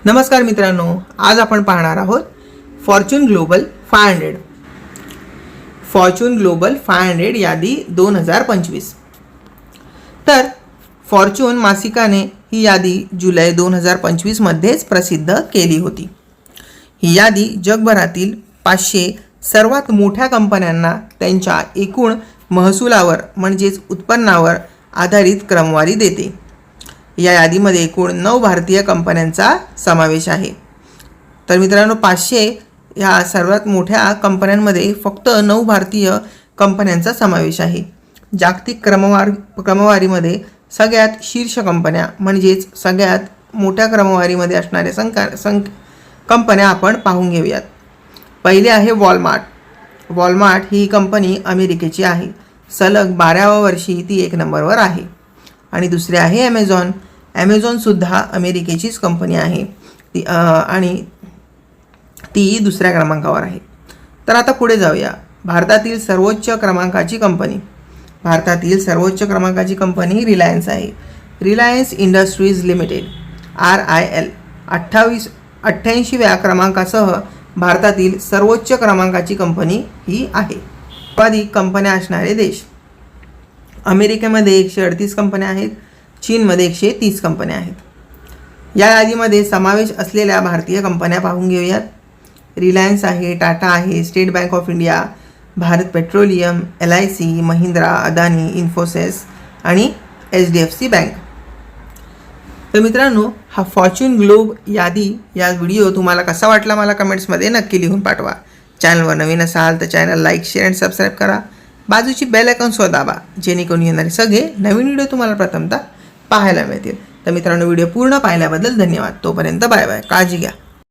नमस्कार मित्रांनो, आज आपण पाहणार आहोत फॉर्च्यून ग्लोबल 500. फॉर्च्यून ग्लोबल 500 यादी 2025. तर फॉर्च्यून मासिकाने ही यादी जुलै 2025 मध्येच प्रसिद्ध केली होती. ही यादी जगभरातील 500 सर्वात मोठ्या कंपन्यांना त्यांच्या एकूण महसुलावर म्हणजेच उत्पन्नावर आधारित क्रमवारी देते. या यादीमध्ये एकूण 9 भारतीय कंपन्यांचा समावेश आहे. तर मित्रांनो, 500 ह्या सर्वात मोठ्या कंपन्यांमध्ये फक्त 9 भारतीय कंपन्यांचा समावेश आहे. जागतिक क्रमवारीमध्ये सगळ्यात शीर्ष कंपन्या म्हणजेच सगळ्यात मोठ्या क्रमवारीमध्ये असणाऱ्या कंपन्या आपण पाहून घेऊयात. पहिले आहे वॉलमार्ट. वॉलमार्ट ही कंपनी अमेरिकेची आहे. सलग 12व्या वर्षी ती 1 नंबरवर आहे. आणि दुसरे आहे ॲमेझॉन. ॲमेझॉनसुद्धा अमेरिकेचीच कंपनी आहे आणि ती दुसऱ्या क्रमांकावर आहे. तर आता पुढे जाऊया. भारतातील सर्वोच्च क्रमांकाची कंपनी रिलायन्स आहे. रिलायन्स इंडस्ट्रीज लिमिटेड RIL 88व्या क्रमांकासह भारतातील सर्वोच्च क्रमांकाची कंपनी ही आहे. सर्वाधिक कंपन्या असणारे देश. अमेरिकेमध्ये 138 कंपन्या आहेत. चीनमध्ये 130 कंपन्या आहेत. या यादीमध्ये समावेश असलेल्या भारतीय कंपन्या पाहून घेऊयात. रिलायन्स आहे, टाटा आहे, state bank of India, Bharat petroleum, LIC, Mahindra, Adani, Infosys आणि HDFC बँक. तर मित्रांनो, हा फॉर्च्यून ग्लोब यादी या व्हिडिओ तुम्हाला कसा वाटला मला कमेंट्समध्ये नक्की लिहून पाठवा. चॅनलवर नवीन असाल तर चॅनल लाईक, शेअर आणि सबस्क्राईब करा. बाजूची बेल आयकॉनसुद्धा दाबा, जेणेकरून येणारे सगळे नवीन व्हिडिओ तुम्हाला प्रथमतः पाहायला मिळतील. तर मित्रांनो, व्हिडिओ पूर्ण पाहिल्याबद्दल धन्यवाद. तोपर्यंत बाय बाय. काळजी घ्या.